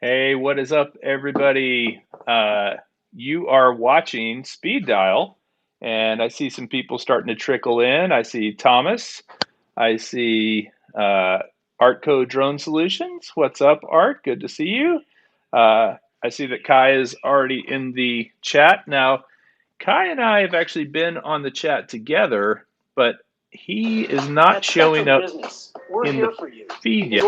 Hey, what is up, everybody? You are watching Speed Dial, and I see some people starting to trickle in. I see Thomas. I see Artco Drone Solutions. What's up, Art? Good to see you. I see that Kai is already in the chat. Now, Kai and I have actually been on the chat together, but he is not showing up in the feed yet.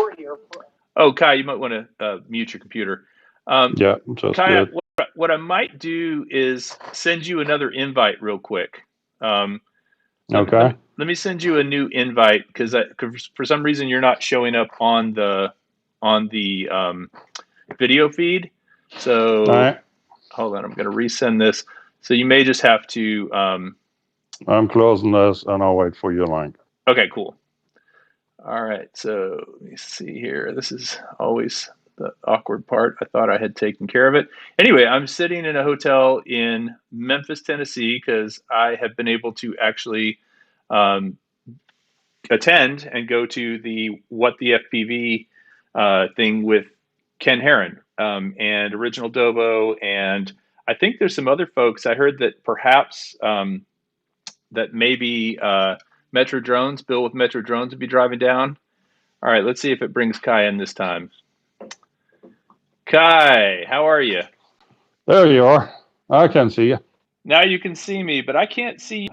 Oh, Kai, you might want to mute your computer. Yeah, just Kai, did. what I might do is send you another invite real quick. Um, Okay. let me send you a new invite because for some reason you're not showing up on the video feed. So All right. hold on, I'm going to resend this. So you may just have to. I'm closing this and I'll wait for your link. Okay, cool. All right, so let me see here. This is always the awkward part. I thought I had taken care of it. Anyway, I'm sitting in a hotel in Memphis, Tennessee, because I have been able to actually um, attend and go to the What the FPV thing with Ken Heron and Original Dobo, and I think there's some other folks. I heard that perhaps that maybe Metro Drones, Bill with Metro Drones, would be driving down. All right, let's see if it brings Kai in this time. Kai, how are you? There you are. I can see you. Now you can see me, but I can't see.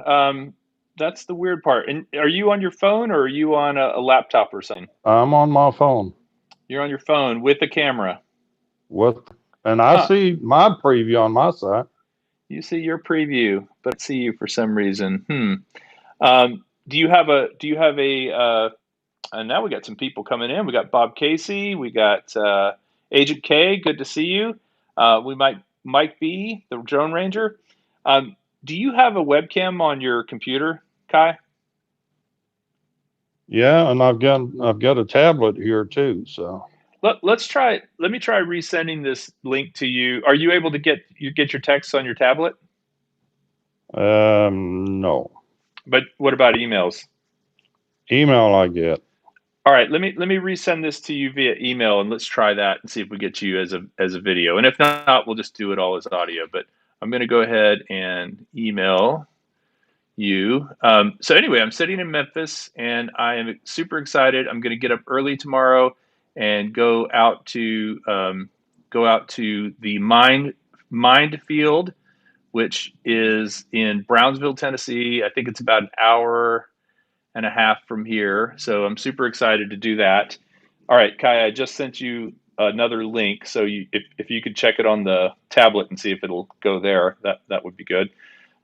That's the weird part. And are you on your phone or are you on a laptop or something? I'm on my phone You're on your phone with a camera. with, and I Huh. see my preview on my side. You see your preview, but I see you for some reason. Do you have a and now we got some people coming in. We got Bob Casey. We got Agent K. Good to see you. We might Mike B, the Drone Ranger. Do you have a webcam on your computer, Kai? Yeah, and I've got a tablet here too. So Let's try. Let me try resending this link to you. Are you able to get your texts on your tablet? no. But what about emails? Email I get. All right, let me resend this to you via email, and let's try that and see if we get you as a video. And if not, we'll just do it all as audio. But I'm going to go ahead and email you. So anyway, I'm sitting in Memphis, and I am super excited. I'm going to get up early tomorrow and go out to the Mind Field, which is in Brownsville, Tennessee. I think it's about an hour and a half from here. So I'm super excited to do that. All right, Kai, I just sent you another link. So if you could check it on the tablet and see if it'll go there, that would be good.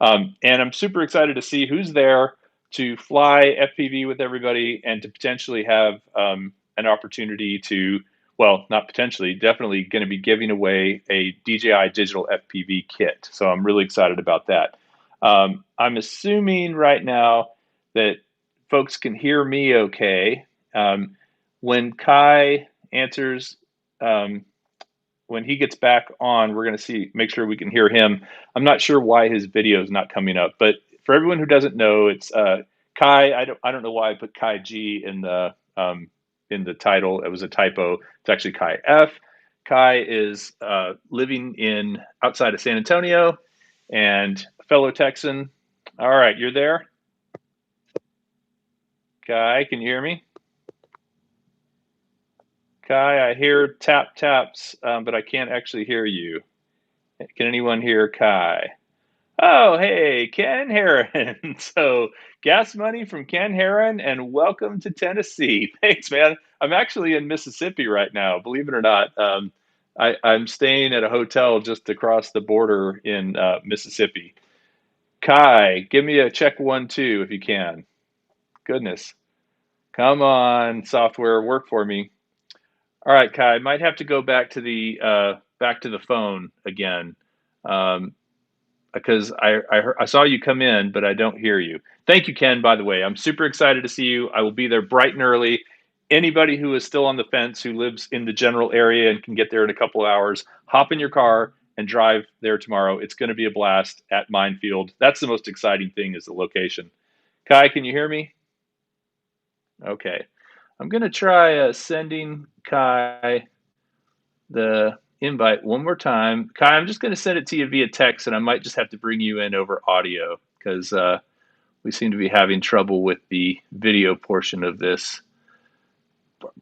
And I'm super excited to see who's there to fly FPV with everybody and to potentially have an opportunity to, well, not potentially, definitely going to be giving away a DJI digital FPV kit. So I'm really excited about that. I'm assuming right now that folks can hear me okay. When Kai answers, when he gets back on, we're going to make sure we can hear him. I'm not sure why his video is not coming up, but for everyone who doesn't know, it's Kai. I don't know why I put Kai G in the title. It was a typo. It's actually Kai F. Kai is living in outside of San Antonio and a fellow Texan. All right, you're there? Kai, can you hear me? Kai, I hear tap taps, but I can't actually hear you. Can anyone hear Kai? Oh, hey, Ken Heron. So, gas money from Ken Heron, and welcome to Tennessee. Thanks, man. I'm actually in Mississippi right now, believe it or not. I'm staying at a hotel just across the border in Mississippi. Kai, give me a check 1 2 if you can. Goodness. Come on, software, work for me. All right, Kai, I might have to go back to the phone again because I saw you come in, but I don't hear you. Thank you, Ken. By the way, I'm super excited to see you. I will be there bright and early. Anybody who is still on the fence, who lives in the general area and can get there in a couple of hours, hop in your car and drive there tomorrow. It's going to be a blast at Minefield. That's the most exciting thing is the location. Kai, can you hear me? Okay. I'm going to try sending Kai the invite one more time. Kai, I'm just going to send it to you via text, and I might just have to bring you in over audio because we seem to be having trouble with the video portion of this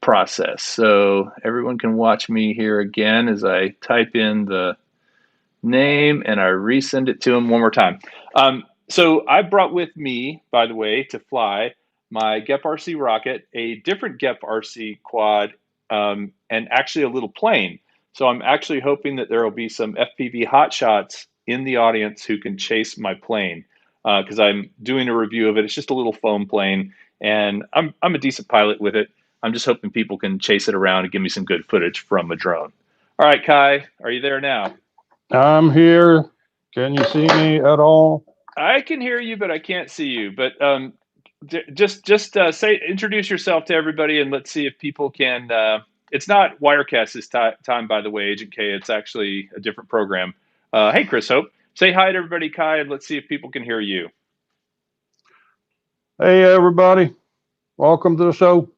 process. So everyone can watch me here again as I type in the name and I resend it to them one more time. So I brought with me, by the way, to fly my GEP RC rocket, a different GEP RC quad, and actually a little plane. So I'm actually hoping that there will be some FPV hotshots in the audience who can chase my plane because I'm doing a review of it. It's just a little foam plane, and I'm a decent pilot with it. I'm just hoping people can chase it around and give me some good footage from a drone. All right, Kai, are you there now? I'm here. Can you see me at all? I can hear you, but I can't see you. But just say introduce yourself to everybody, and let's see if people can. It's not Wirecast this time, by the way, Agent K. It's actually a different program. Hey, Chris Hope, say hi to everybody, Kai, and let's see if people can hear you. Hey, everybody. Welcome to the show.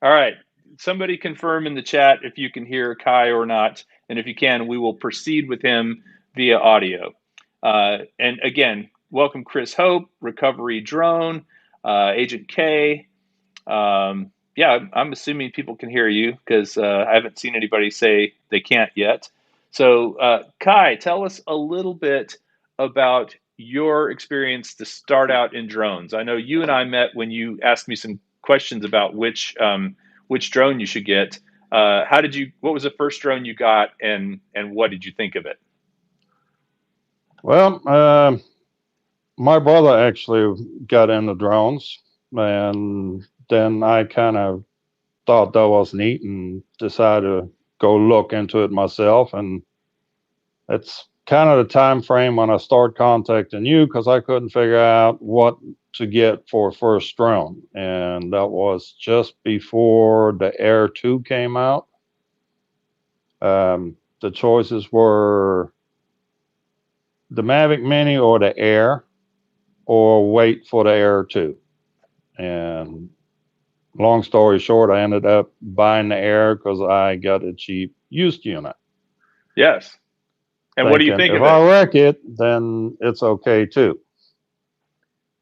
All right. Somebody confirm in the chat if you can hear Kai or not, and if you can, we will proceed with him via audio. And again, welcome Chris Hope, Recovery Drone, Agent K. Yeah, I'm assuming people can hear you because I haven't seen anybody say they can't yet. So, Kai, tell us a little bit about your experience to start out in drones. I know you and I met when you asked me some questions about which drone you should get. What was the first drone you got, and what did you think of it? Well, my brother actually got into drones, and then I kind of thought that was neat and decided to go look into it myself. And it's kind of the time frame when I start contacting you because I couldn't figure out what to get for first drone, and that was just before the Air 2 came out. The choices were the Mavic Mini or the Air, or wait for the Air 2. And long story short, I ended up buying the Air because I got a cheap used unit. Yes. And what do you think of if it? I wreck it, then it's okay too.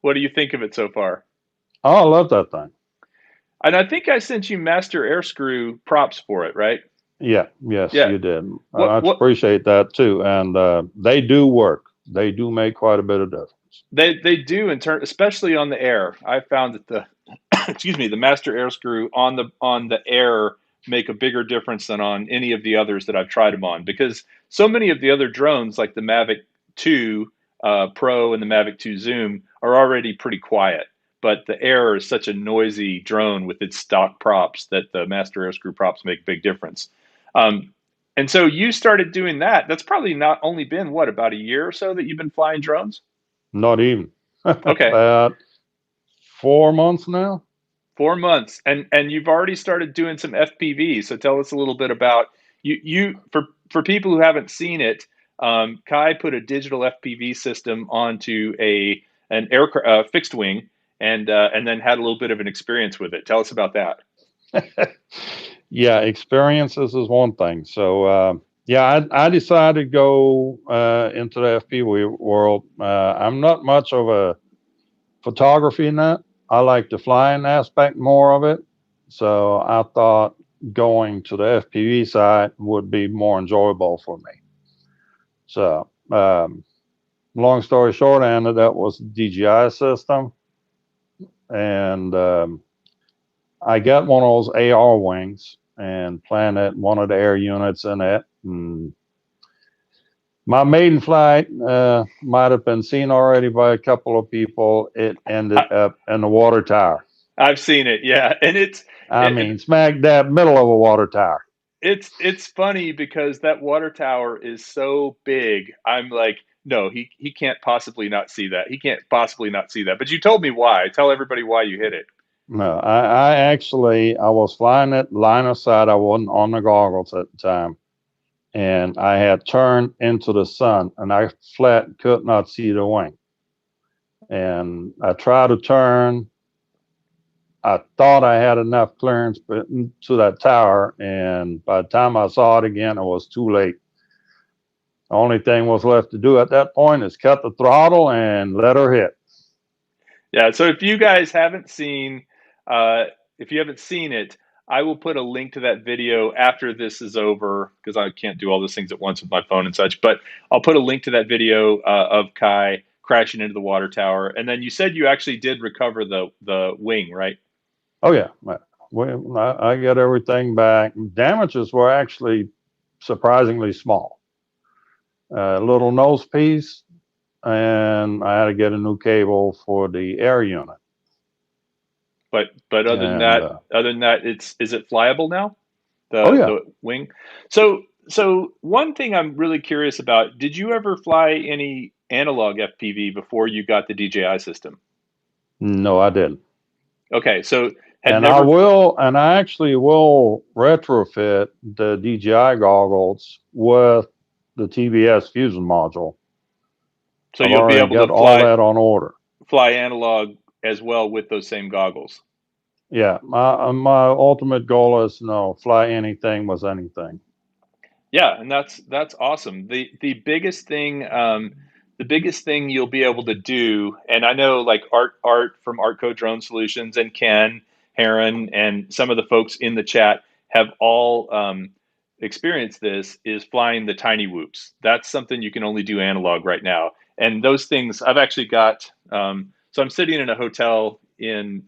What do you think of it so far? Oh, I love that thing. And I think I sent you master air screw props for it, right? Yes, Yeah. you did. I appreciate that too. And they do work. They do make quite a bit of difference. They do especially on the Air. I found that the the master air screw on the Air make a bigger difference than on any of the others that I've tried them on, because so many of the other drones like the Mavic 2 Pro and the Mavic 2 Zoom are already pretty quiet. But the Air is such a noisy drone with its stock props that the master air screw props make a big difference. And so you started doing that. That's probably not only been, what, about a year or so that you've been flying drones? Not even. Okay. About 4 months now. 4 months, and you've already started doing some FPV. So tell us a little bit about you for people who haven't seen it. Kai put a digital FPV system onto an aircraft fixed wing, and then had a little bit of an experience with it. Tell us about that. Yeah, experiences is one thing. So yeah, I decided to go into the FPV world. I'm not much of a photography nut. I like the flying aspect more of it. So I thought going to the FPV side would be more enjoyable for me. So long story short, I ended up with DJI system, and I got one of those AR wings and planted one of the air units in it. And my maiden flight might have been seen already by a couple of people. It ended up in the water tower. I've seen it, yeah, and smack dab middle of a water tower. It's funny because that water tower is so big. I'm like, no, he can't possibly not see that. He can't possibly not see that. But you told me why. Tell everybody why you hit it. No, I was flying it line of sight. I wasn't on the goggles at the time. And I had turned into the sun, and I flat could not see the wing. And I tried to turn, I thought I had enough clearance to that tower, and by the time I saw it again, it was too late. The only thing was left to do at that point is cut the throttle and let her hit. Yeah. So if you guys haven't seen, if you haven't seen it, I will put a link to that video after this is over because I can't do all those things at once with my phone and such. But I'll put a link to that video of Kai crashing into the water tower. And then you said you actually did recover the wing, right? Oh yeah, I get everything back. Damages were actually surprisingly small. A little nose piece, and I had to get a new cable for the air unit. But And other than that, is it flyable now? oh yeah, The wing. So one thing I'm really curious about, did you ever fly any analog FPV before you got the DJI system? no, I didn't. Okay, so had And I never will, and I actually will retrofit the DJI goggles with the TBS fusion module. so I've you'll be already able to got all that on order. fly analog as well with those same goggles. Yeah, my ultimate goal is no fly anything with anything. Yeah, and that's awesome. The biggest thing you'll be able to do, and I know like Art from Artco Drone Solutions and Ken Heron and some of the folks in the chat have all experienced this, is flying the tiny whoops. That's something you can only do analog right now. And those things I've actually got. So I'm sitting in a hotel in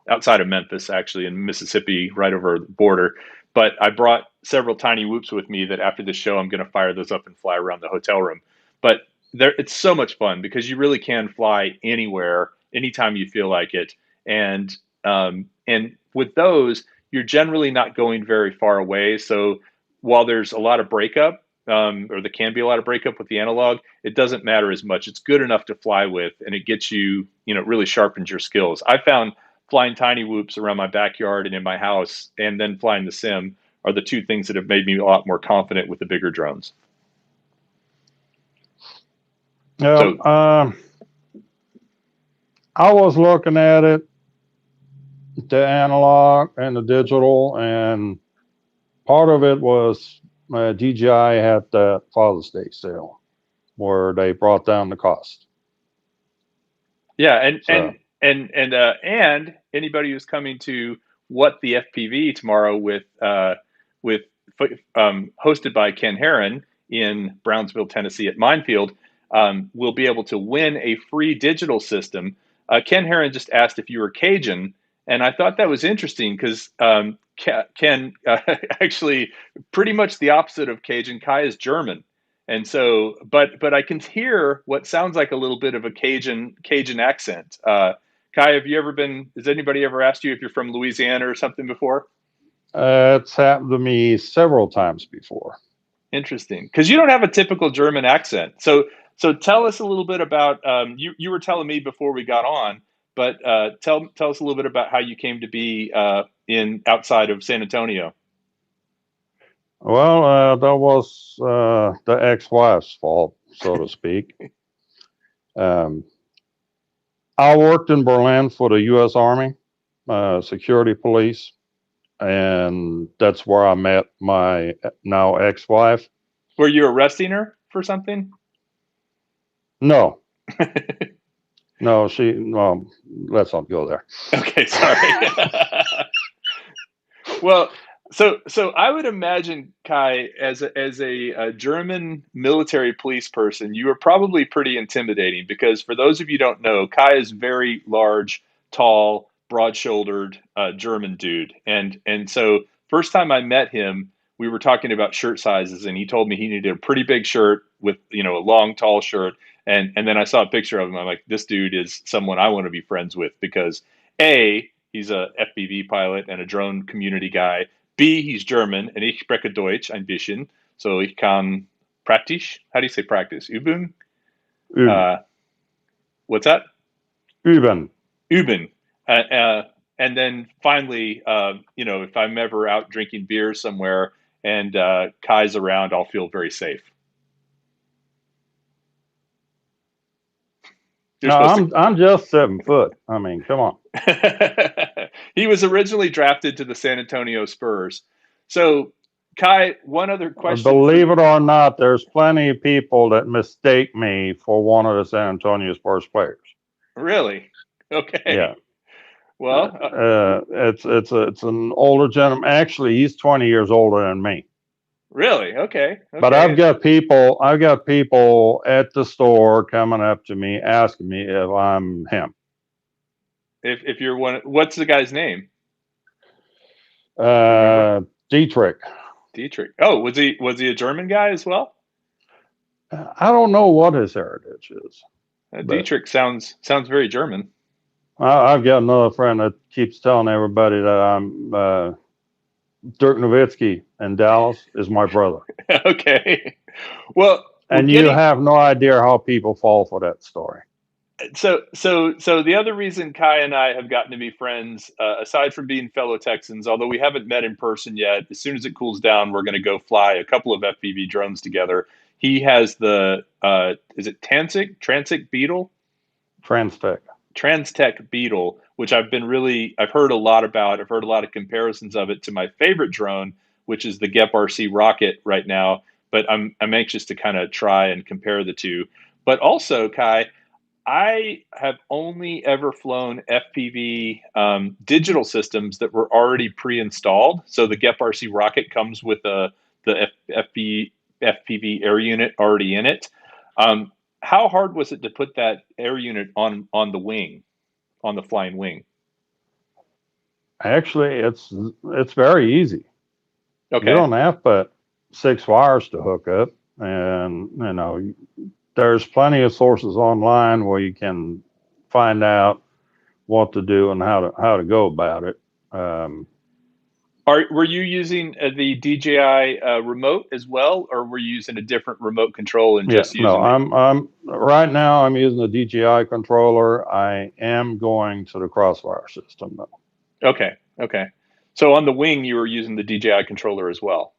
outside of Memphis, actually in Mississippi, right over the border. But I brought several tiny whoops with me that after the show, I'm going to fire those up and fly around the hotel room. But it's so much fun because you really can fly anywhere, anytime you feel like it. And with those, you're generally not going very far away. So while there's a lot of breakup, or there can be a lot of breakup with the analog, it doesn't matter as much. It's good enough to fly with, and it gets you, it really sharpens your skills. I found flying tiny whoops around my backyard and in my house, and then flying the sim are the two things that have made me a lot more confident with the bigger drones. Yeah, So I was looking at it, the analog and the digital, and part of it was DJI had that Father's Day sale where they brought down the cost. yeah, So and anybody who's coming to What the FPV tomorrow with hosted by Ken Heron in Brownsville, Tennessee at Minefield, will be able to win a free digital system. Ken Heron just asked if you were Cajun, and I thought that was interesting because Ken actually pretty much the opposite of Cajun. Kai is German. And so, but I can hear what sounds like a little bit of a Cajun accent. Kai, have you ever been? Has anybody ever asked you if you're from Louisiana or something before? it's happened to me several times before. Interesting, because you don't have a typical German accent. So tell us a little bit about you were telling me before we got on, but tell us a little bit about how you came to be in outside of San Antonio. Well, that was the ex-wife's fault, so to speak. Um, I worked in Berlin for the U.S. Army, security police, and that's where I met my now ex-wife. Were you arresting her for something? No, no, let's not go there. Okay, sorry. Well, so I would imagine Kai as a German military police person, you are probably pretty intimidating because for those of you who don't know, Kai is very large, tall, broad-shouldered German dude, and so first time I met him, we were talking about shirt sizes, and he told me he needed a pretty big shirt with a long, tall shirt, and then I saw a picture of him. I'm like, this dude is someone I want to be friends with because A, he's a FPV pilot and a drone community guy. B, he's German, and ich spreche Deutsch ein bisschen. So ich kann praktisch. How do you say practice? Üben? Üben. What's that? Üben. Üben. And then finally, if I'm ever out drinking beer somewhere and Kai's around, I'll feel very safe. You're No, supposed I'm just 7 foot. I mean, come on. to. He was originally drafted to the San Antonio Spurs. So, Kai, one other question for Believe it or not, there's plenty of people that mistake me for one of the San Antonio Spurs players. really. Okay. Yeah. Well, It's an older gentleman. Actually, he's 20 years older than me. really. Okay. But Okay. I've got people at the store coming up to me asking me if I'm him. If you're one, what's the guy's name? Do you remember? Dietrich. Dietrich. Oh, was he a German guy as well? I don't know what his heritage is, but Dietrich sounds very German. I've got another friend that keeps telling everybody that I'm Dirk Nowitzki in Dallas is my brother. Okay. Well, And you getting have no idea how people fall for that story. so the other reason Kai and I have gotten to be friends, aside from being fellow Texans, although we haven't met in person yet, as soon as it cools down, we're going to go fly a couple of FPV drones together. He has the is it Transic Beetle? Transtech. Transtech Beetle, which I've heard a lot about. I've heard a lot of comparisons of it to my favorite drone, which is the Gep RC Rocket right now. But I'm anxious to kind of try and compare the two. But also, Kai, I have only ever flown FPV digital systems that were already pre-installed. So the Gep RC Rocket comes with the FPV air unit already in it. Um, how hard was it to put that air unit on the wing, on the flying wing? Actually, it's very easy. You Okay. don't have but 6 wires to hook up, and there's plenty of sources online where you can find out what to do and how to go about it. Were you using the DJI remote as well, or were you using a different remote control and Yeah, just no, using the? I'm right now. I'm using the DJI controller. I am going to the Crossfire system though. Okay, okay. So on the wing, you were using the DJI controller as well.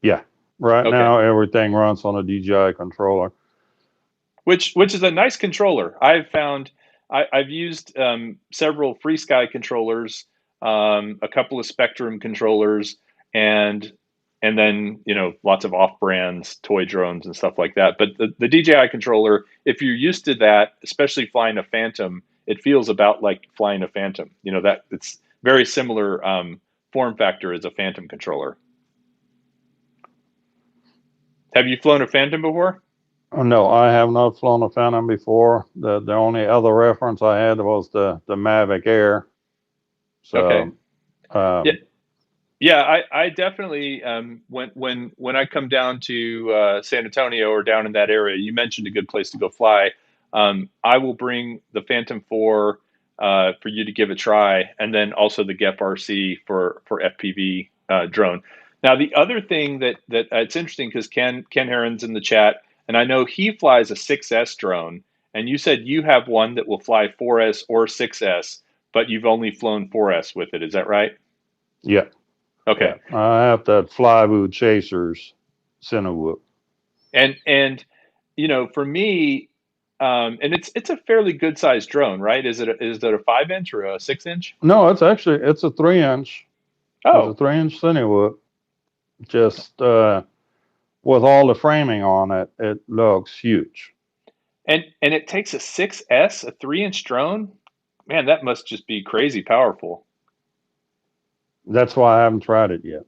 Yeah, right Okay, now everything runs on a DJI controller. which is a nice controller. I've found I've used several FreeSky controllers, a couple of Spectrum controllers, and then lots of off-brands toy drones and stuff like that. But the DJI controller, if you're used to that, especially flying a Phantom, it feels about like flying a Phantom. That it's very similar form factor as a Phantom controller. Have you flown a Phantom before? No, I have not flown a Phantom before. The only other reference I had was the Mavic Air. Okay. So, Yeah. um, Yeah, I definitely when I come down to San Antonio or down in that area, you mentioned a good place to go fly. I will bring the Phantom 4 for you to give a try, and then also the Gep RC for FPV drone. Now, the other thing that it's interesting because Ken Heron's in the chat, and I know he flies a 6S drone, and you said you have one that will fly 4S or 6S, but you've only flown 4S with it. Is that right? yeah, Okay. yeah. I have that Flywood Chasers Cinewood. And for me, and it's a fairly good sized drone, right? Is it a 5 inch or a 6 inch? No, it's a 3 inch. It's a Oh, 3 inch Cinewood. Just with all the framing on it, it looks huge. and it takes a 6S, a 3 inch drone. Man, that must just be crazy powerful. That's why I haven't tried it yet.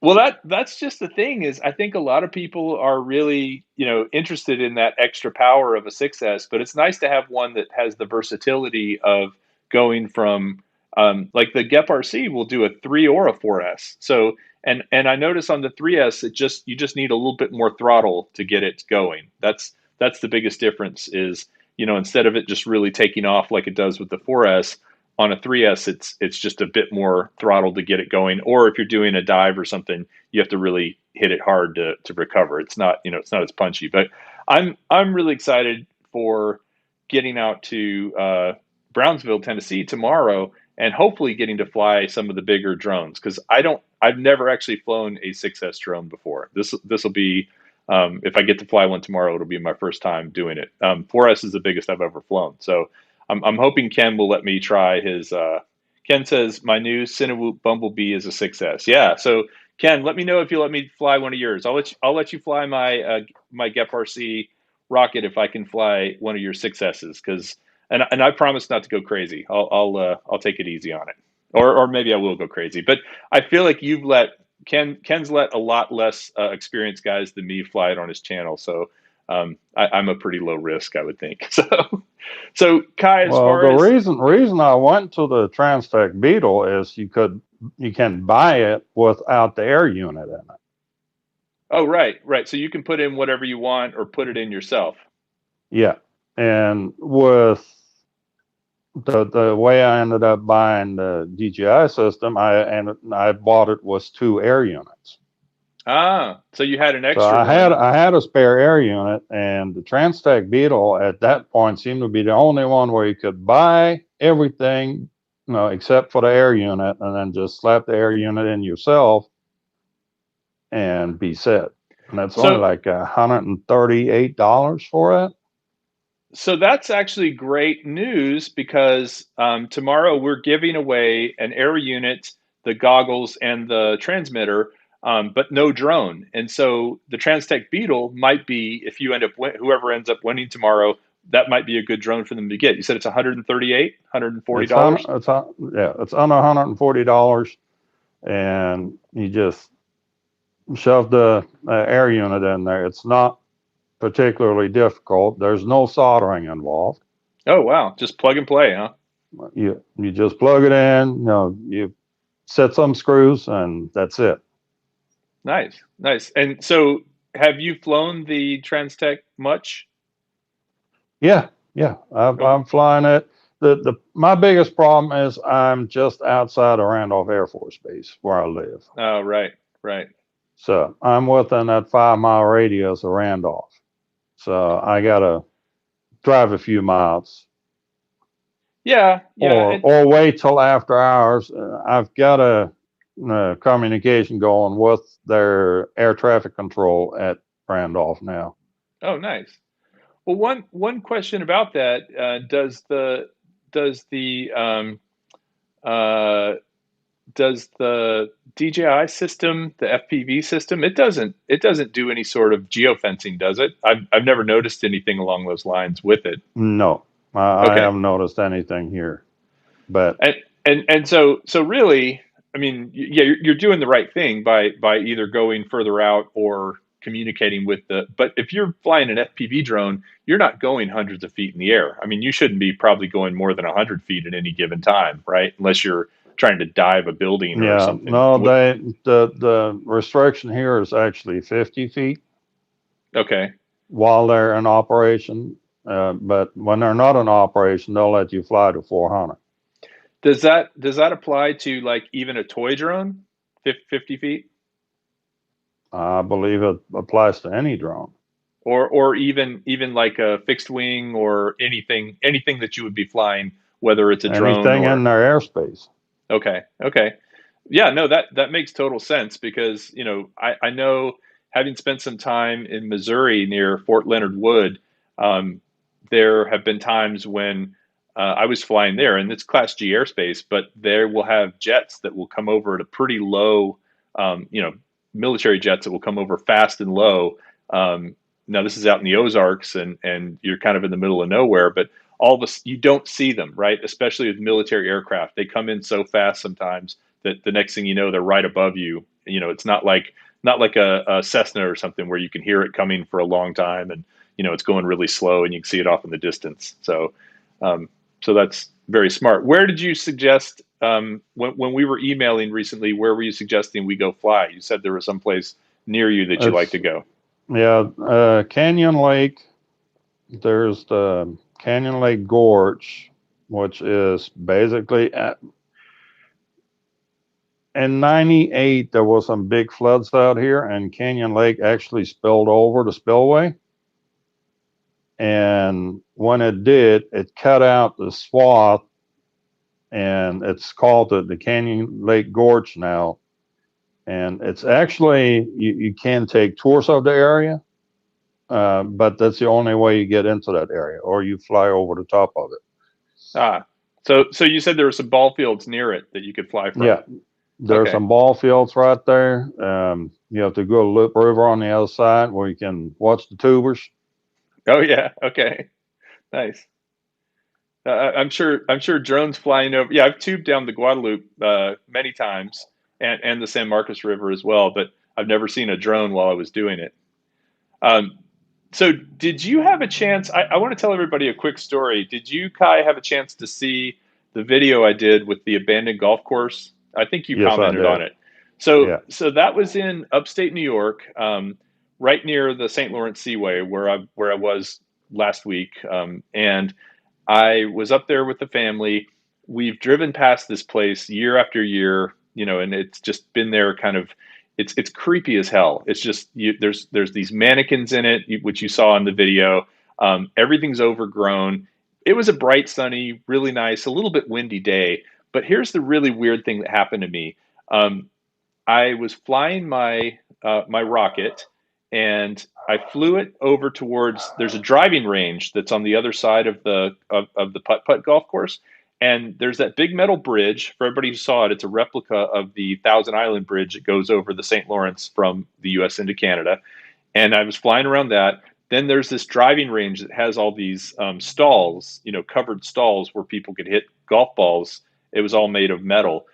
Well, that's just the thing is I think a lot of people are really, interested in that extra power of a 6S, but it's nice to have one that has the versatility of going from like the Gep RC will do a 3 or a 4S. So and I notice on the 3S you just need a little bit more throttle to get it going. That's the biggest difference is, instead of it just really taking off like it does with the 4S, on a 3S, it's just a bit more throttle to get it going. Or if you're doing a dive or something, you have to really hit it hard to recover. It's not as punchy. But I'm really excited for getting out to Brownsville, Tennessee tomorrow, and hopefully getting to fly some of the bigger drones because I've never actually flown a 6S drone before. This will be If I get to fly one tomorrow, it'll be my first time doing it. 4S is the biggest I've ever flown. So I'm hoping Ken will let me try his. Ken says my new Cinewoop Bumblebee is a 6S. Yeah. So Ken, let me know if you let me fly one of yours. I'll let you fly my Gep RC rocket if I can fly one of your 6S's, because and I promise not to go crazy. I'll take it easy on it, or maybe I will go crazy. But I feel like Ken's let a lot less experienced guys than me fly it on his channel, so I'm a pretty low risk, I would think. So Kai, as Well, far the as reason I went to the Transtech Beetle is you can buy it without the air unit in it. oh right, so you can put in whatever you want or put it in yourself. Yeah, and with the way I ended up buying the DJI system, I bought it with 2 air units. So you had an So extra one. I had a spare air unit, and the Transtech Beetle at that point seemed to be the only one where you could buy everything, except for the air unit, and then just slap the air unit in yourself and be set. And that's only So like $138 for it. So that's actually great news, because tomorrow we're giving away an air unit, the goggles, and the transmitter, but no drone. And so the Transtech Beetle might be, if you end up whoever ends up winning tomorrow, that might be a good drone for them to get. You said it's 138, $140. It's under $140, and you just shove the air unit in there. It's not particularly difficult. There's no soldering involved. Oh wow, just plug and play, huh? You just plug it in. You set some screws, and that's it. Nice. And so, have you flown the Transtech much? Yeah, Oh, I'm flying it. My biggest problem is I'm just outside of Randolph Air Force Base where I live. oh, right. So I'm within that 5 mile radius of Randolph. So I gotta drive a few miles, Yeah, and or wait till after hours. I've got a communication going with their air traffic control at Randolph now. oh, nice. Well, one question about that, does uh, the DJI system, the FPV system, it doesn't do any sort of geofencing, does it? I've never noticed anything along those lines with it. No, I Okay, haven't noticed anything here, but and so really, I mean, yeah, you're doing the right thing by either going further out or communicating with the. But if you're flying an FPV drone, you're not going hundreds of feet in the air. I mean, you shouldn't be probably going more than 100 feet at any given time, right? Unless you're trying to dive a building or yeah, something. no, the restriction here is actually 50 feet Okay. while they're in operation. But when they're not in operation, they'll let you fly to 400. Does that apply to like even a toy drone? 50 feet, I believe it applies to any drone. or even like a fixed wing, or anything that you would be flying, whether it's a drone Anything in or. their airspace. Okay. Yeah, no, that makes total sense, because I know, having spent some time in Missouri near Fort Leonard Wood, um, there have been times when I was flying there, and it's Class G airspace, but there will have jets that will come over at a pretty low, um, you know, military jets that will come over fast and low. Now this is out in the Ozarks, and you're kind of in the middle of nowhere, but all of us, you don't see them, right? Especially with military aircraft, they come in so fast sometimes that the next thing you know, they're right above you. It's not like a Cessna or something where you can hear it coming for a long time, and it's going really slow and you can see it off in the distance. Um, so that's very smart. Where did you suggest, when we were emailing recently? Where were you suggesting we go fly? You said there was some place near you that you like It's to go. Yeah, Canyon Lake. There's the Canyon Lake Gorge, which is basically in '98 there was some big floods out here, and Canyon Lake actually spilled over the spillway. And when it did, it cut out the swath, and it's called the Canyon Lake Gorge now. And it's actually you can take tours of the area, but that's the only way you get into that area, or you fly over the top of it. Ah, so you said there were some ball fields near it that you could fly from. Yeah, there's Okay. some ball fields right there. You have to go loop river on the other side where you can watch the tubers. Oh yeah. Okay. Nice. I'm sure drones flying over. Yeah, I've tubed down the Guadalupe many times, and the San Marcos River as well, but I've never seen a drone while I was doing it. Um, so, did you have a chance? I want to tell everybody a quick story. Did you, Kai, have a chance to see the video I did with the abandoned golf course? I think you Yes, I commented on did. it. So, Yeah. so that was in upstate New York, right near the St. Lawrence Seaway, where I was last week, and I was up there with the family. We've driven past this place year after year, and it's just been there kind of. It's creepy as hell. It's just there's these mannequins in it, which you saw in the video. Everything's overgrown. It was a bright, sunny, really nice, a little bit windy day. But here's the really weird thing that happened to me. Um, I was flying my rocket, and I flew it over towards. There's a driving range that's on the other side of the putt putt golf course, and there's that big metal bridge. For everybody who saw it, it's a replica of the Thousand Island Bridge that goes over the St. Lawrence from the U.S. into Canada. And I was flying around that. Then there's this driving range that has all these stalls, covered stalls where people could hit golf balls. It was all made of metal.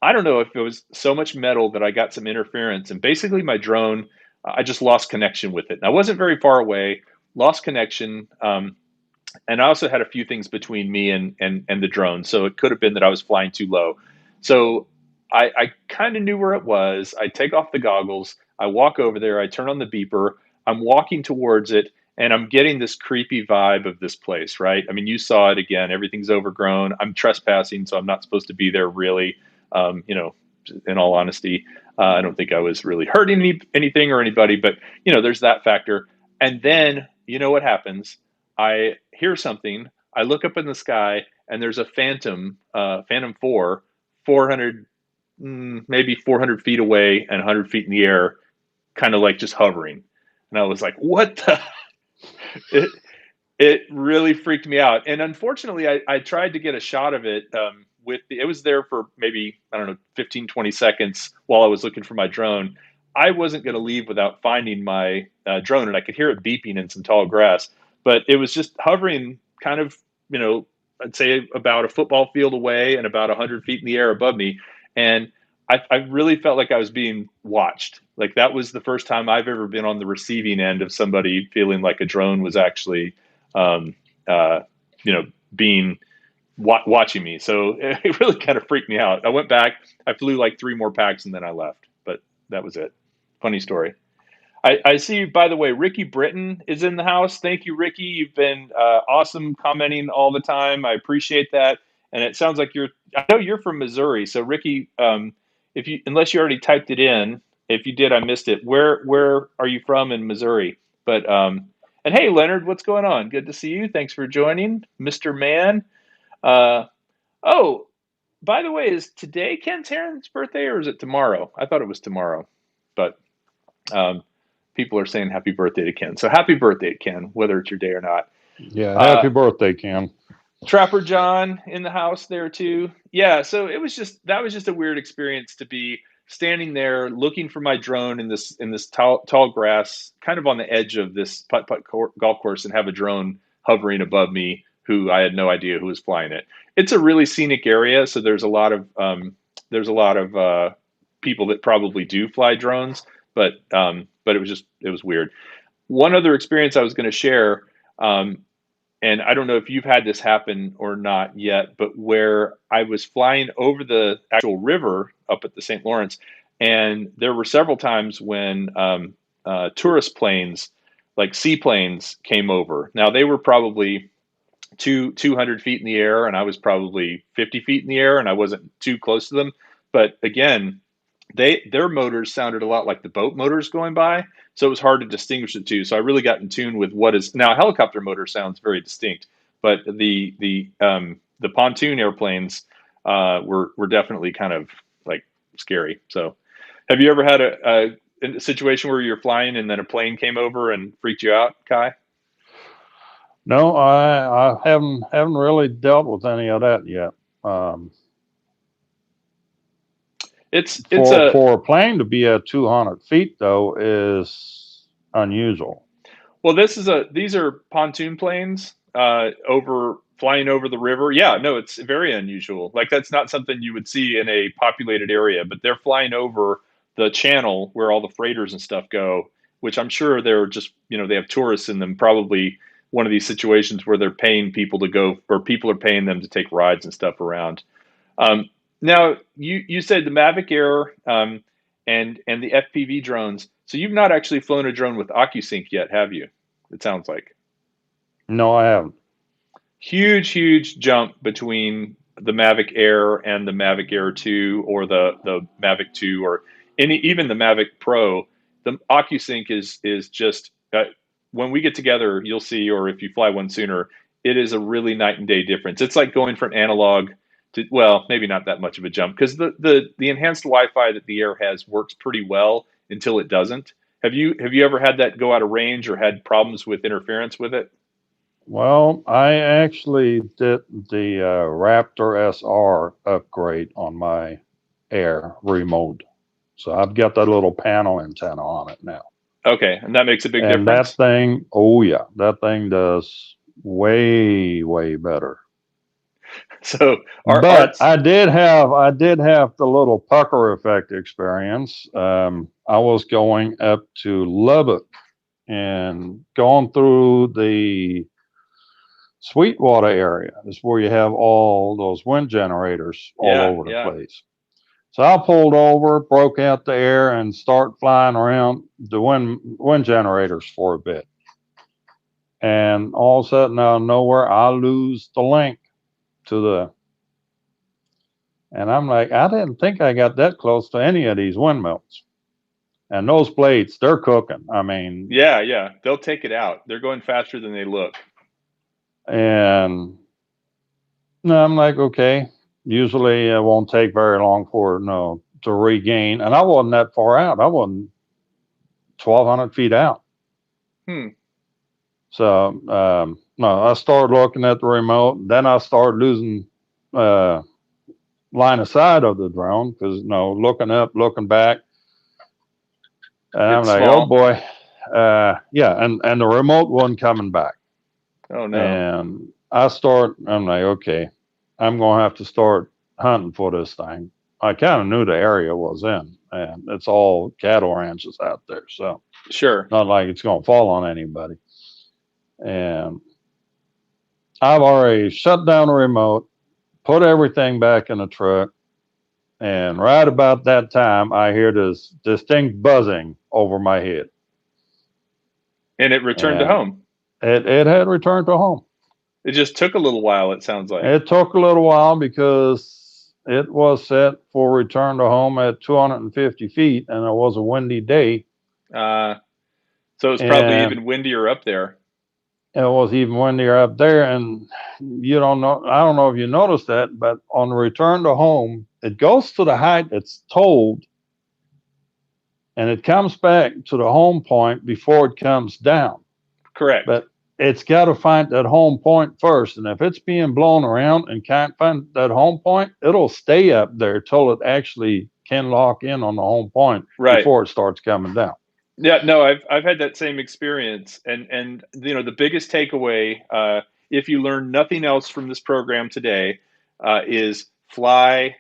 I don't know if it was so much metal that I got some interference, and basically my drone, I just lost connection with it. And I wasn't very far away, lost connection, and I also had a few things between me and the drone, so it could have been that I was flying too low. So I kind of knew where it was. I take off the goggles, I walk over there, I turn on the beeper, I'm walking towards it, and I'm getting this creepy vibe of this place, right? I mean, you saw it again. Everything's overgrown. I'm trespassing, so I'm not supposed to be there really. Um, you know, in all honesty, I don't think I was really hurting anything or anybody, but there's that factor. And then what happens? I hear something. I look up in the sky, and there's a Phantom, Phantom 4, 400, maybe 400 feet away and 100 feet in the air, kind of like just hovering. And I was like, "What the?" It, it really freaked me out. And unfortunately, I tried to get a shot of it. It was there for maybe, I don't know, 15, 20 seconds while I was looking for my drone. I wasn't going to leave without finding my drone, and I could hear it beeping in some tall grass. But it was just hovering kind of, I'd say about a football field away and about 100 feet in the air above me. And I really felt like I was being watched. Like that was the first time I've ever been on the receiving end of somebody feeling like a drone was actually um, uh, being watching me. So it really kind of freaked me out. I went back, I flew like 3 more packs, and then I left. But that was it. Funny story. I see, by the way, Ricky Britton is in the house. Thank you, Ricky. You've been awesome commenting all the time. I appreciate that. And it sounds like I know you're from Missouri. So Ricky, unless you already typed it in, if you did, I missed it. Where are you from in Missouri? But, and hey, Leonard, what's going on? Good to see you. Thanks for joining, Mr. Man. Uh, oh, by the way, is today Ken Heron's birthday, or is it tomorrow? I thought it was tomorrow, but um, people are saying happy birthday to Ken. So happy birthday, Ken, whether it's your day or not. Yeah, Uh, happy birthday, Ken. Trapper John in the house there too. Yeah, so that was just a weird experience to be standing there looking for my drone in this tall grass, kind of on the edge of this putt putt golf course, and have a drone hovering above me who I had no idea who was flying it. It's a really scenic area, so there's a lot of people that probably do fly drones, but it was weird. One other experience I was going to share, um, and I don't know if you've had this happen or not yet, but where I was flying over the actual river up at the St. Lawrence, and there were several times when tourist planes, like seaplanes, came over. Now they were probably 200 feet in the air, and I was probably 50 feet in the air, and I wasn't too close to them. But again, their motors sounded a lot like the boat motors going by, so it was hard to distinguish the two. So I really got in tune with what is now a helicopter motor sounds very distinct, but the pontoon airplanes were definitely kind of like scary. So have you ever had a situation where you're flying and then a plane came over and freaked you out, Kai? No, I haven't really dealt with any of that yet. It's a For a plane to be at 200 feet though is unusual. Well, these are pontoon planes over flying over the river. Yeah, no, it's very unusual. Like that's not something you would see in a populated area, but they're flying over the channel where all the freighters and stuff go, which I'm sure they're just, they have tourists in them, probably one of these situations where they're paying people to go, or people are paying them to take rides and stuff around. Now, you said the Mavic Air and the FPV drones. So you've not actually flown a drone with OcuSync yet, have you? It sounds like No, I haven't. huge jump between the Mavic Air and the Mavic Air 2 or the Mavic 2 or even the Mavic Pro. The OcuSync is just when we get together, you'll see, or if you fly one sooner, it is a really night and day difference. It's like going from analog to, well, maybe not that much of a jump because the enhanced Wi-Fi that the Air has works pretty well until it doesn't. Have you ever had that go out of range or had problems with interference with it? Well, I actually did the Raptor SR upgrade on my Air remote. So I've got that little panel antenna on it now. Okay, and that makes a big And difference. that thing, oh yeah, that thing does way better. So, I did have the little pucker effect experience. I was going up to Lubbock and going through the Sweetwater area is where you have all those wind generators all over the place. So I pulled over, broke out the air, and start flying around the wind generators for a bit. And all of a sudden, out of nowhere, I lose the link to the. And I'm like, I didn't think I got that close to any of these windmills. And those blades, they're cooking. I mean, yeah, they'll take it out. They're going faster than they look. And no, I'm like, okay. Usually it won't take very long for to regain. And I wasn't that far out. I wasn't 1,200 feet out. So no, I started looking at the remote. Then I started losing line of sight of the drone because looking up, looking back, and I'm like, oh boy, yeah, and the remote wasn't coming back. Oh no! And I'm like, okay, I'm gonna have to start hunting for this thing. I kind of knew the area was in, and it's all cattle ranches out there, so sure, not like it's gonna fall on anybody. And I've already shut down the remote, put everything back in the truck, and right about that time, I hear this distinct buzzing over my head. And it returned to home. It had returned to home. It just took a little while, it sounds like. It took a little while because it was set for return to home at 250 feet, and it was a windy day. So it was probably even windier up there. It was even windier up there, and I don't know if you noticed that, but on the return to home, it goes to the height it's told, and it comes back to the home point before it comes down. Correct. But it's got to find that home point first, and if it's being blown around and can't find that home point, it'll stay up there till it actually can lock in on the home point before it starts coming down. Yeah, no, I've had that same experience, and the biggest takeaway, if you learn nothing else from this program today, is fly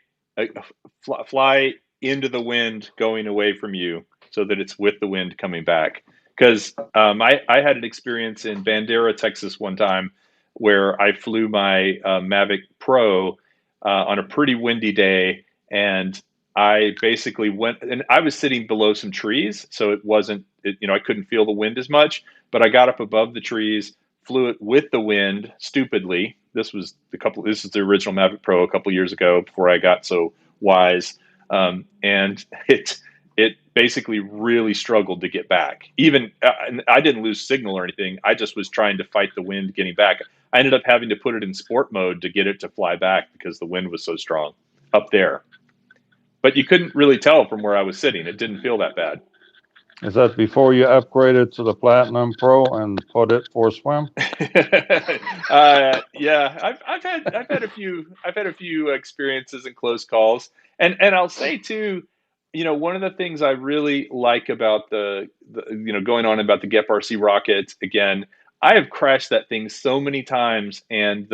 into the wind going away from you, so that it's with the wind coming back. Because I had an experience in Bandera, Texas, one time where I flew my Mavic Pro on a pretty windy day, and I basically went, and I was sitting below some trees, so it wasn't, I couldn't feel the wind as much, but I got up above the trees, flew it with the wind stupidly. This is the original Mavic Pro a couple years ago before I got so wise. And it basically really struggled to get back. Even I didn't lose signal or anything. I just was trying to fight the wind getting back. I ended up having to put it in sport mode to get it to fly back because the wind was so strong up there. But you couldn't really tell from where I was sitting. It didn't feel that bad. Is that before you upgraded to the Platinum Pro and put it for swim? Yeah, I've had a few experiences and close calls, and I'll say too, one of the things I really like about the going on about the GEP RC rocket again. I have crashed that thing so many times, and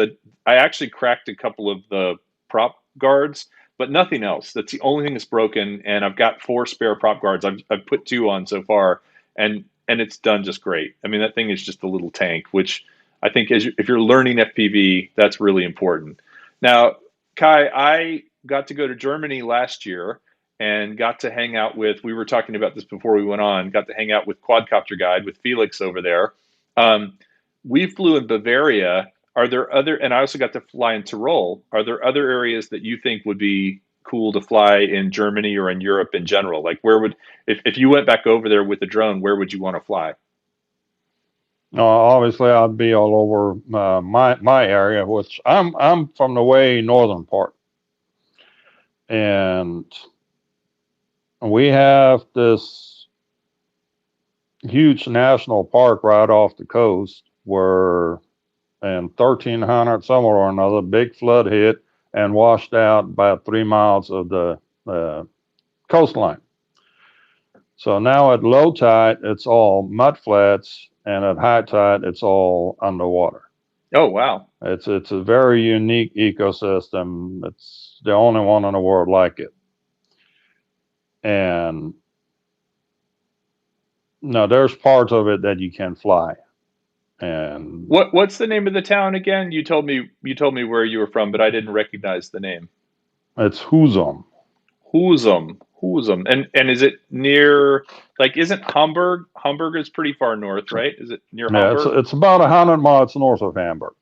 I actually cracked a couple of the prop guards, but nothing else. That's the only thing that's broken, and I've got four spare prop guards. I've put two on so far, and it's done just great. I mean, that thing is just a little tank, which I think if you're learning FPV, that's really important. Now, Kai, I got to go to Germany last year and got to hang out with, we were talking about this before we went on, got to hang out with Quadcopter Guide with Felix over there. We flew in Bavaria. Are there other, and I also got to fly in Tyrol. Are there other areas that you think would be cool to fly in Germany or in Europe in general? Like if you went back over there with a drone, where would you want to fly? Obviously, I'd be all over my area, which I'm from the way northern part, and we have this huge national park right off the coast where in 1300 somewhere or another, big flood hit and washed out about 3 miles of the coastline. So now at low tide, it's all mud flats, and at high tide, it's all underwater. Oh, wow. It's a very unique ecosystem. It's the only one in the world like it. And no, there's parts of it that you can fly. And What's the name of the town again? You told me where you were from, but I didn't recognize the name. it's Huzum. Husum. And is it near, like, isn't Hamburg? Hamburg is pretty far north, right? Is it near Yeah, Hamburg? it's about 100 miles north of Hamburg.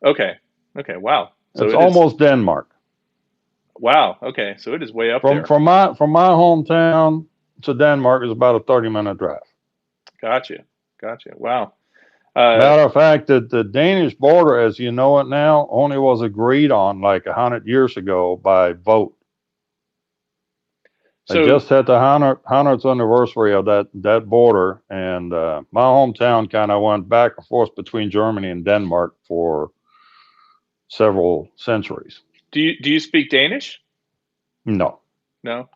Okay. Okay. Wow. So It's it is. almost Denmark. Wow. Okay. So it is way up From there. from my from my hometown to Denmark is about a 30-minute drive. Gotcha. Gotcha. Wow. Uh, Matter of fact, that the Danish border, as you know it now, only was agreed on like 100 years ago by vote. They so just had the hundredth anniversary of that border, and my hometown kind of went back and forth between Germany and Denmark for several centuries. do you speak Danish? No. No.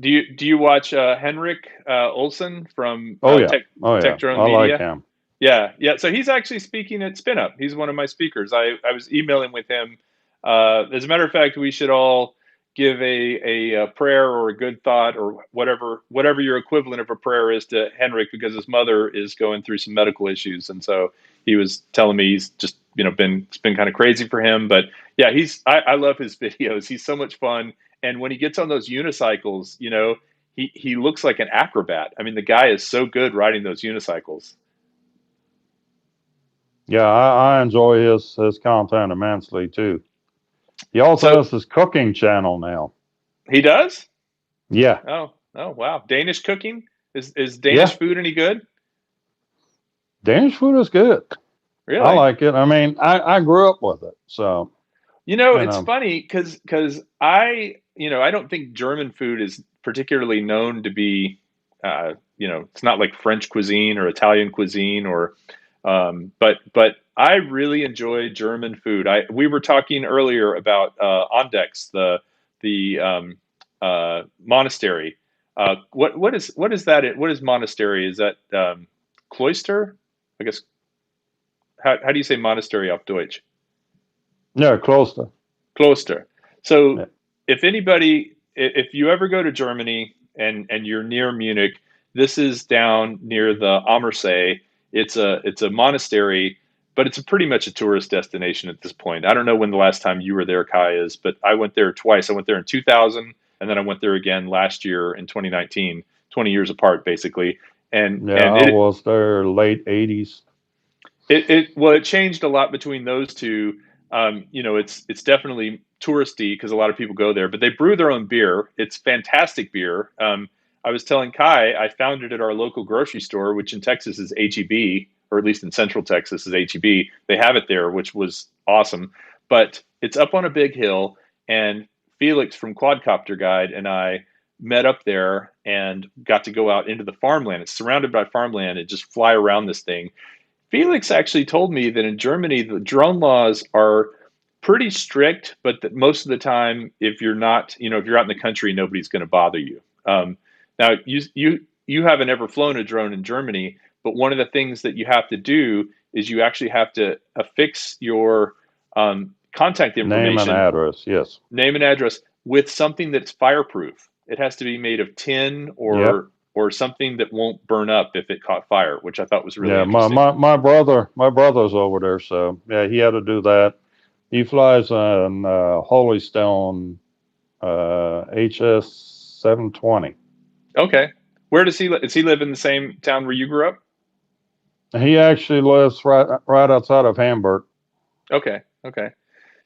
Do you watch Henrik Olsen from Oh yeah. Tech Oh yeah. Tech Drone I like Media? him. Yeah, yeah. So he's actually speaking at SpinUp. He's one of my speakers. I was emailing with him. As a matter of fact, we should all give a prayer or a good thought or whatever your equivalent of a prayer is to Henrik, because his mother is going through some medical issues, and so he was telling me he's just been it's been kind of crazy for him. But yeah, I love his videos. He's so much fun, and when he gets on those unicycles, he looks like an acrobat. I mean, the guy is so good riding those unicycles. Yeah, I enjoy his content immensely too. He also So has this cooking channel now. he does? Yeah. Oh, wow. Danish cooking? Is Danish Yeah. food any good? Danish food is good. I Really? like it. I mean, I grew up with it. So, you It's know, funny because I don't think German food is particularly known to be, it's not like French cuisine or Italian cuisine but I really enjoy German food. We were talking earlier about Ondex, the monastery. What is that? What is monastery? Is that cloister? I guess. How do you say monastery auf Deutsch? yeah, close to. Kloster. So Yeah. if you ever go to Germany and you're near Munich, this is down near the Ammersee. It's a monastery, but it's pretty much a tourist destination at this point. I don't know when the last time you were there, Kai, is, but I went there twice. I went there in 2000, and then I went there again last year in 2019, 20 years apart, basically. And Yeah, and I it was there late 80s. it changed a lot between those two. It's definitely touristy because a lot of people go there, but they brew their own beer. It's fantastic beer. I was telling Kai I found it at our local grocery store, which in Texas is HEB, or at least in Central Texas is HEB. They have it there, which was awesome. But it's up on a big hill, and Felix from Quadcopter Guide and I met up there and got to go out into the farmland. It's surrounded by farmland and just fly around this thing. Felix actually told me that in Germany, the drone laws are pretty strict, but that most of the time, if you're not, if you're out in the country, nobody's going to bother you. Now, you haven't ever flown a drone in Germany, but one of the things that you have to do is you actually have to affix your contact Name and information, address, yes. name and address, with something that's fireproof. It has to be made of tin Yep. or something that won't burn up if it caught fire, which I thought was really Yeah, interesting. my brother's over there, so yeah, he had to do that. He flies an Holy Stone HS 720. Okay. Where does he live? Does he live in the same town where you grew up? He actually lives right outside of Hamburg. Okay. Okay.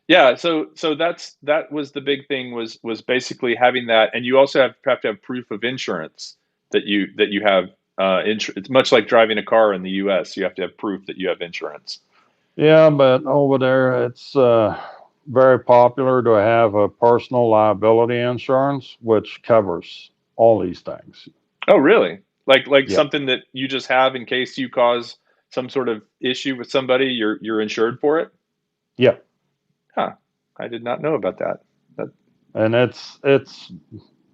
Yeah, so that was the big thing was basically having that, and you also have to have proof of insurance that you have. It's much like driving a car in the U.S. You have to have proof that you have insurance. Yeah, but over there it's very popular to have a personal liability insurance, which covers all these things. Oh, really? Like Yeah, something that you just have in case you cause some sort of issue with somebody, you're insured for it? yeah, Huh. I did not know about that. That and it's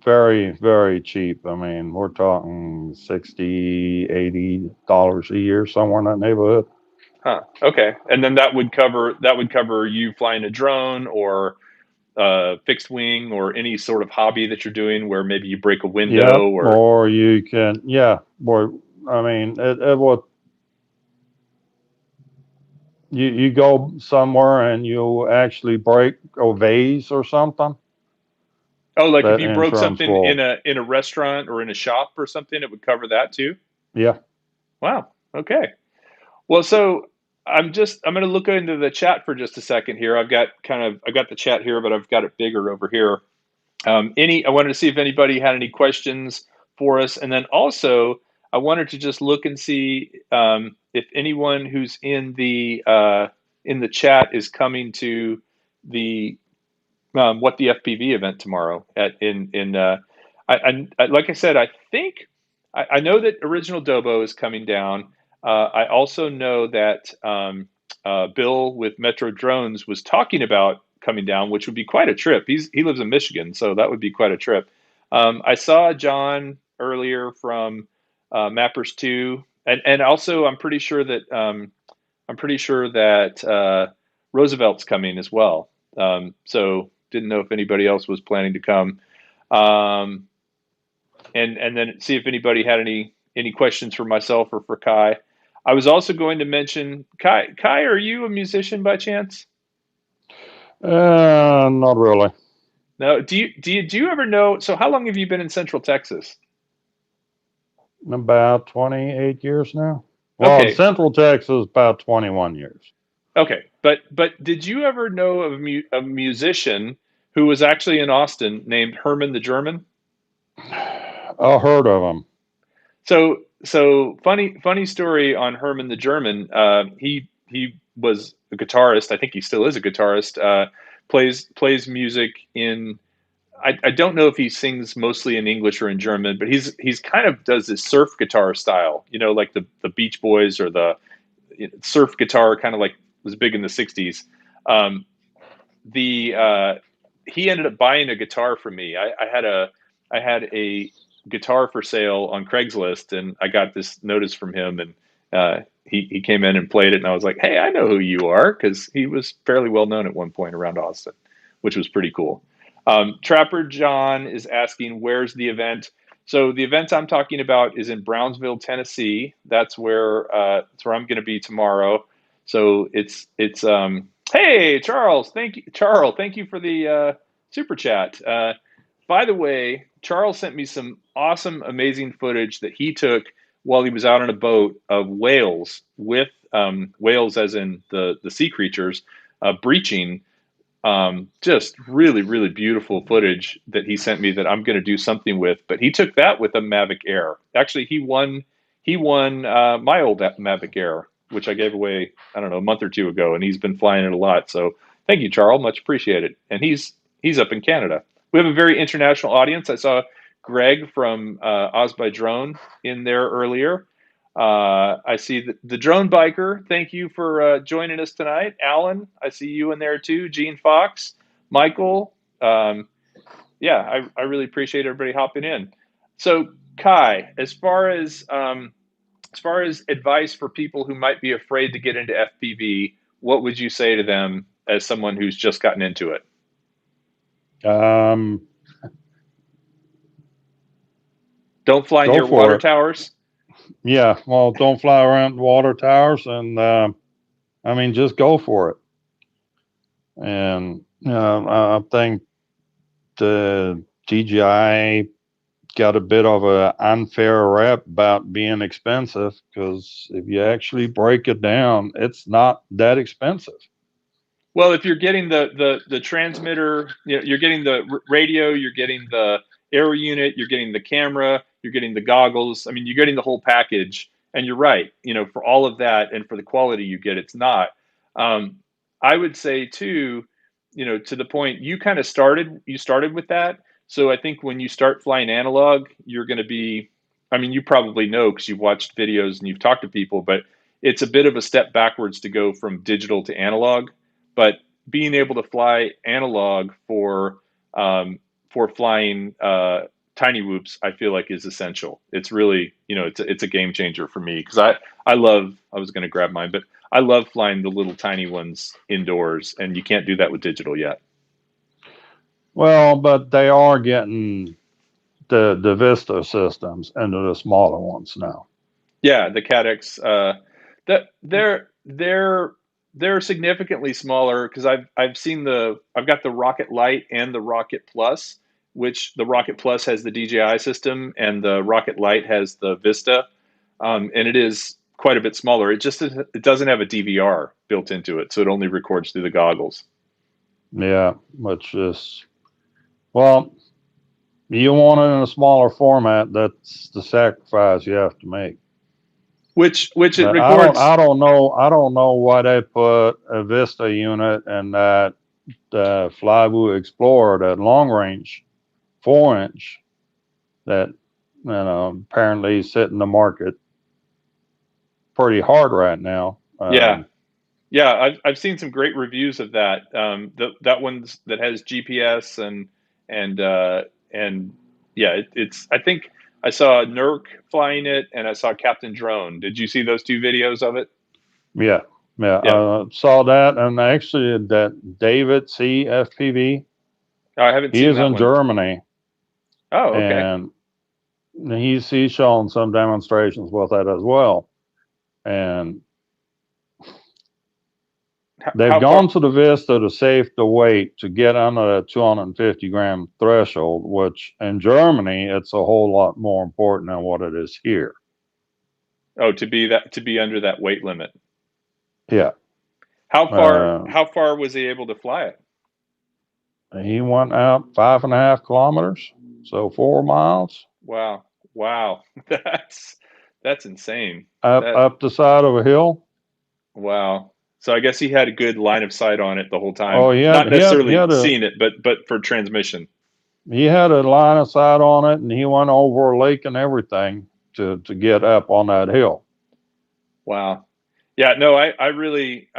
very very cheap. I mean, we're talking 60, $80 a year, somewhere in that neighborhood. Huh. Okay. And then that would cover you flying a drone or fixed wing or any sort of hobby that you're doing where maybe you break a window Yep, or or you can, yeah, or I mean, it will. You go somewhere and you actually break a vase or something. oh, like if That you broke insurance something in will, a restaurant or in a shop or something, it would cover that too. yeah. Wow. Okay. Well, so I'm going to look into the chat for just a second here. I've got the chat here, but I've got it bigger over here. I wanted to see if anybody had any questions for us, and then also I wanted to just look and see if anyone who's in the chat is coming to the what the FPV event tomorrow at in I like I said, I think I know that Original Dobo is coming down. I also know that Bill with Metro Drones was talking about coming down, which would be quite a trip. He lives in Michigan, so that would be quite a trip. I saw John earlier from Mappers Two, and also I'm pretty sure that Roosevelt's coming as well. So didn't know if anybody else was planning to come. Um, and then see if anybody had any questions for myself or for Kai. I was also going to mention Kai. Kai, are you a musician by chance? Not really. No. Do you ever know? So how long have you been in Central Texas? About 28 years now. Well, Okay. Central Texas, about 21 years. Okay. But did you ever know of a musician who was actually in Austin named Herman the German? I heard of them. So funny story on Herman the German. He was a guitarist. I think he still is a guitarist. Plays music in. I don't know if he sings mostly in English or in German, but he's kind of does this surf guitar style. Like the Beach Boys or the surf guitar, kind of like was big in the '60s. Um, the He ended up buying a guitar from me. I had a guitar for sale on Craigslist, and I got this notice from him, and he came in and played it, and I was like, hey, I know who you are, because he was fairly well known at one point around Austin, which was pretty cool. Trapper John is asking, where's the event? So the event I'm talking about is in Brownsville, Tennessee. That's where I'm going to be tomorrow. So it's hey, Charles, thank you, Charles. Thank you for the super chat. By the way, Charles sent me some awesome, amazing footage that he took while he was out on a boat of whales with whales, as in the sea creatures, breaching. Just really, really beautiful footage that he sent me that I'm going to do something with. But he took that with a Mavic Air. Actually, he won my old Mavic Air, which I gave away, I don't know, a month or two ago, and he's been flying it a lot. So thank you, Charles, much appreciated. And he's up in Canada. We have a very international audience. I saw Greg from Oz by Drone in there earlier. I see the drone biker. Thank you for joining us tonight. Alan, I see you in there too. Gene Fox, Michael. Yeah, I really appreciate everybody hopping in. So Kai, as far as advice for people who might be afraid to get into FPV, what would you say to them as someone who's just gotten into it? Um, Don't fly go near water for it. towers. Yeah, well, don't fly around water towers, and I mean, just go for it. And I think the DJI got a bit of an unfair rep about being expensive, because if you actually break it down, it's not that expensive. Well, if you're getting the transmitter, you're getting the radio, you're getting the air unit, you're getting the camera, you're getting the goggles. I mean, you're getting the whole package. And you're right. For all of that and for the quality you get, it's not. Um, I would say too, to the point you kind of started. You started with that. So I think when you start flying analog, you're going to be. I mean, you probably know because you've watched videos and you've talked to people, but it's a bit of a step backwards to go from digital to analog. But being able to fly analog for flying tiny whoops, I feel like is essential. It's really, it's a game changer for me because I love. I was going to grab mine, but I love flying the little tiny ones indoors, and you can't do that with digital yet. Well, but they are getting the Vista systems into the smaller ones now. Yeah, the Cadex. That they're significantly smaller because I've got the Rocket Lite and the Rocket Plus, which the Rocket Plus has the DJI system and the Rocket Lite has the Vista, and it is quite a bit smaller. It doesn't have a DVR built into it, so it only records through the goggles. Yeah, which is, well, you want it in a smaller format. That's the sacrifice you have to make. Which it But records. I don't know why they put a Vista unit and that Flybu Explorer, that long range 4-inch, that apparently is hitting the market pretty hard right now. Yeah. Yeah, I've seen some great reviews of that. That one that has GPS and and yeah, it's. I think I saw Nurk flying it, and I saw Captain Drone. Did you see those two videos of it? Yeah, yeah. Yeah, Saw that, and actually that David C. FPV, oh, I haven't he seen is that in one. Germany, Oh, okay. and he's shown some demonstrations with that as well. And they've How far? gone to the Vista to save the weight to get under the 250-gram threshold, which in Germany it's a whole lot more important than what it is here. Oh, to be under that weight limit. Yeah. How far? Uh, How far was he able to fly it? he went out 5.5 kilometers, so 4 miles Wow, wow, that's insane. up That up the side of a hill. Wow. So I guess he had a good line of sight on it the whole time. Oh, Not necessarily seeing it, but for transmission. he had a line of sight on it, and he went over a lake and everything to get up on that hill. Wow. Yeah, no, I really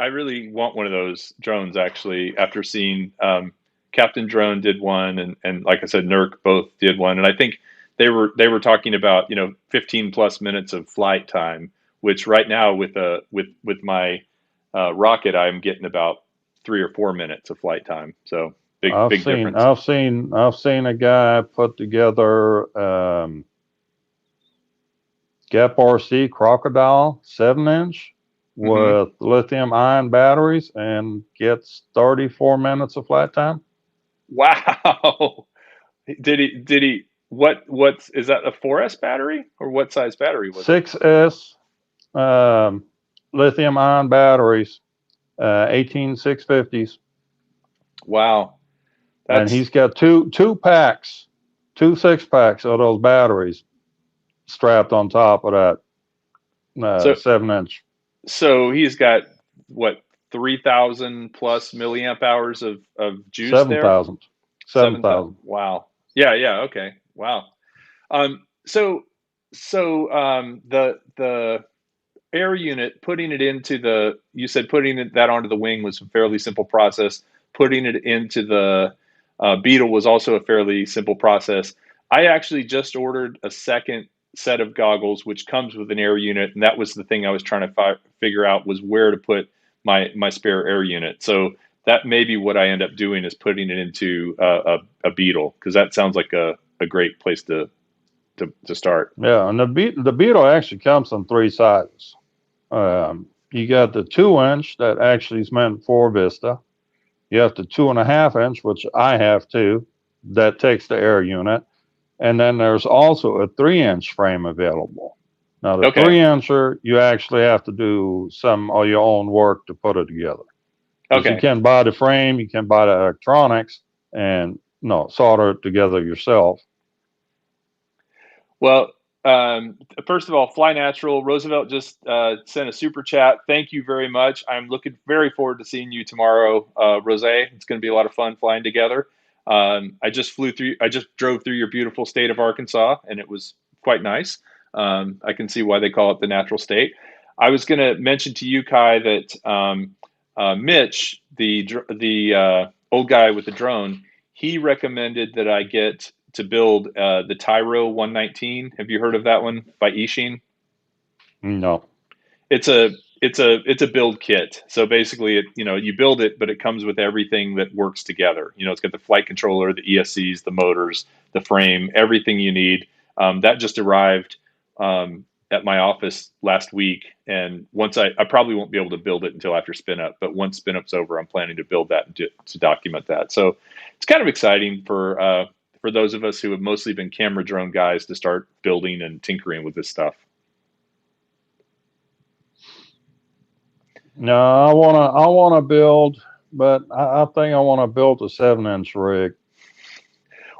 want one of those drones actually after seeing Captain Drone did one and like I said, Nurk both did one. And I think they were talking about, 15 plus minutes of flight time, which right now with my rocket, I'm getting about 3 or 4 minutes of flight time. So big difference. I've seen a guy put together Gap RC Crocodile 7-inch Hmm. with lithium ion batteries and gets 34 minutes of flight time. Wow. Did he what's is that, a 4S battery or what size battery was it? 6S lithium ion batteries, 18650s, Wow. and That's he's got two packs, 2 6-packs of those batteries strapped on top of that so 7-inch. so he's got what, 3,000 plus milliamp hours of juice there? 7,000. 7,000. 7,000. Wow. Yeah, yeah, okay. Wow. So the air unit, putting it into the, you said putting that onto the wing was a fairly simple process. Putting it into the Beetle was also a fairly simple process. I actually just ordered a second set of goggles, which comes with an air unit, and that was the thing I was trying to figure out was where to put my spare air unit. So that may be what I end up doing is putting it into a Beetle, because that sounds like a great place to start. Yeah, and the Beetle actually comes in three sizes. You got the 2 inch that actually is meant for Vista. You have the 2.5 inch, which I have too, that takes the air unit. And then there's also a 3 inch frame available. Now, the Okay. 3 incher, you actually have to do some of your own work to put it together. Because you Okay. can buy the frame, you can buy the electronics, and no, solder it together yourself. Well, first of all, Fly Natural. Roosevelt just sent a super chat. Thank you very much. I'm looking very forward to seeing you tomorrow, Rose. It's going to be a lot of fun flying together. I just drove through your beautiful state of Arkansas, and it was quite nice. I can see why they call it the natural state. I was going to mention to you, Kai, that Mitch, the old guy with the drone, he recommended that I get to build the Tyro 119. Have you heard of that one by Ishin? No. It's a build kit. So basically, you build it, but it comes with everything that works together. It's got the flight controller, the ESCs, the motors, the frame, everything you need. That just arrived at my office last week, and once I probably won't be able to build it until after SpinUp. But once SpinUp's over, I'm planning to build that and to document that. So it's kind of exciting for those of us who have mostly been camera drone guys to start building and tinkering with this stuff. No, I wanna build, but I think I want to build a 7 inch rig.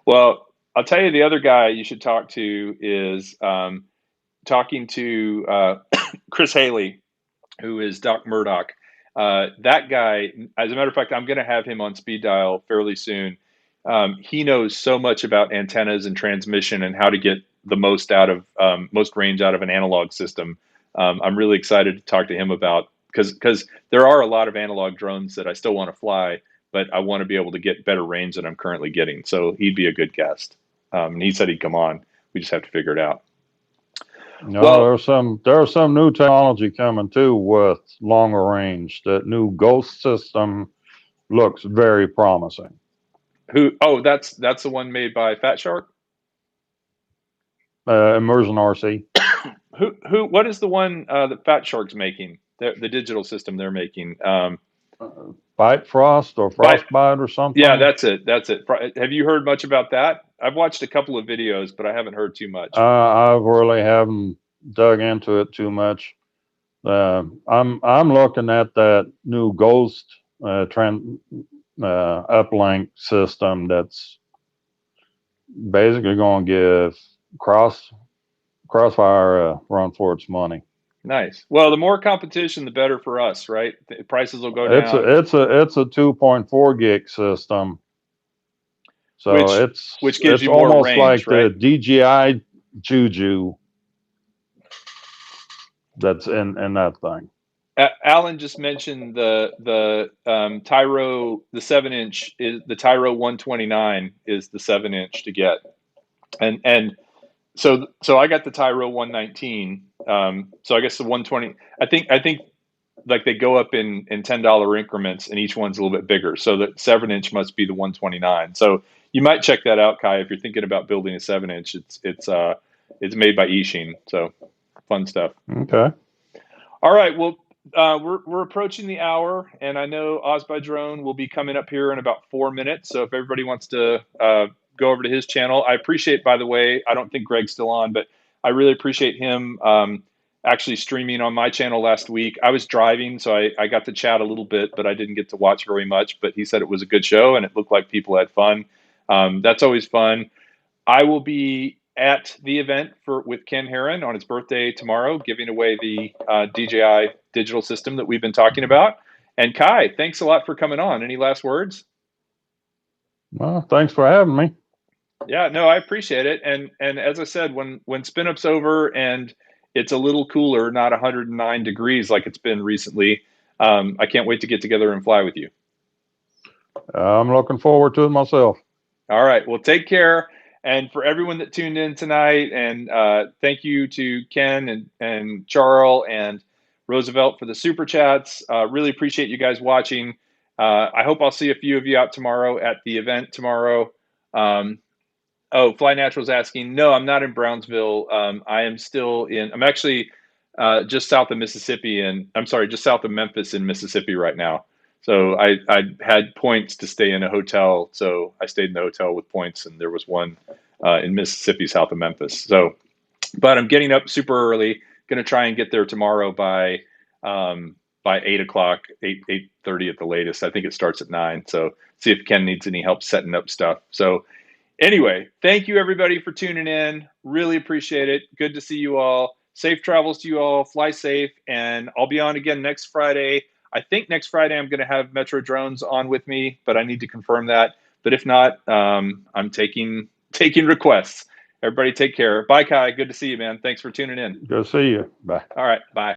Well, I'll tell you, the other guy you should talk to is talking to Chris Haley, who is Doc Murdoch. That guy, as a matter of fact, I'm going to have him on speed dial fairly soon. He knows so much about antennas and transmission and how to get the most out of most range out of an analog system. I'm really excited to talk to him about, because there are a lot of analog drones that I still want to fly, but I want to be able to get better range than I'm currently getting. So he'd be a good guest. And he said he'd come on. We just have to figure it out. No, Well, there's some new technology coming too with longer range. That new Ghost system looks very promising. who? Oh, that's the one made by Fat Shark. Immersion RC. Who? What is the one that Fat Shark's making? The digital system they're making. Bite Frost or By Frostbite or Yeah, something. that's it. That's it. Have you heard much about that? I've watched a couple of videos, but I haven't heard too much. I really haven't dug into it too much. I'm looking at that new Ghost uplink system that's basically going to give Crossfire a run for its money. Nice. Well, the more competition, the better for us, right? The prices will go It's down, a it's a 2.4 gig system, so which gives it's you more almost range, like right? the DJI Juju that's in that thing. Alan just mentioned the Tyro, the 7 inch is the Tyro 129 is the 7 inch to get, and so I got the Tyro 119. So I guess the 120. I think like they go up in $10 increments, and each one's a little bit bigger. So the 7 inch must be the 129. So you might check that out, Kai, if you're thinking about building a 7 inch. It's made by Ishin. So fun stuff. Okay. All right. Well, we're approaching the hour, and I know Oz by Drone will be coming up here in about 4 minutes. So if everybody wants to go over to his channel, I appreciate. By the way, I don't think Greg's still on, but I really appreciate him actually streaming on my channel last week. I was driving, so I got to chat a little bit, but I didn't get to watch very much. But he said it was a good show, and it looked like people had fun. That's always fun. I will be at the event with Ken Heron on his birthday tomorrow, giving away the DJI digital system that we've been talking about. And Kai, thanks a lot for coming on. Any last words? Well, thanks for having me. Yeah, no, I appreciate it. And as I said, when SpinUp's over and it's a little cooler, not 109 degrees like it's been recently, I can't wait to get together and fly with you. I'm looking forward to it myself. All right. Well, take care. And for everyone that tuned in tonight, and thank you to Ken and Charles and Roosevelt for the super chats. Really appreciate you guys watching. I hope I'll see a few of you out tomorrow at the event tomorrow. Um, Oh, Fly Natural's asking. No, I'm not in Brownsville. I am still in. I'm actually just south of Mississippi, and I'm sorry, just south of Memphis in Mississippi right now. So I had points to stay in a hotel, so I stayed in the hotel with points, and there was one in Mississippi south of Memphis. So, but I'm getting up super early. Going to try and get there tomorrow by 8 o'clock, 8:30 at the latest. I think it starts at 9. So see if Ken needs any help setting up stuff. So anyway, thank you everybody for tuning in. Really appreciate it. Good to see you all. Safe travels to you all. Fly safe. And I'll be on again next Friday. I think next Friday I'm going to have Metro Drones on with me, but I need to confirm that. But if not, I'm taking requests. Everybody take care. Bye, Kai. Good to see you, man. Thanks for tuning in. Good to see you. Bye. All right. Bye.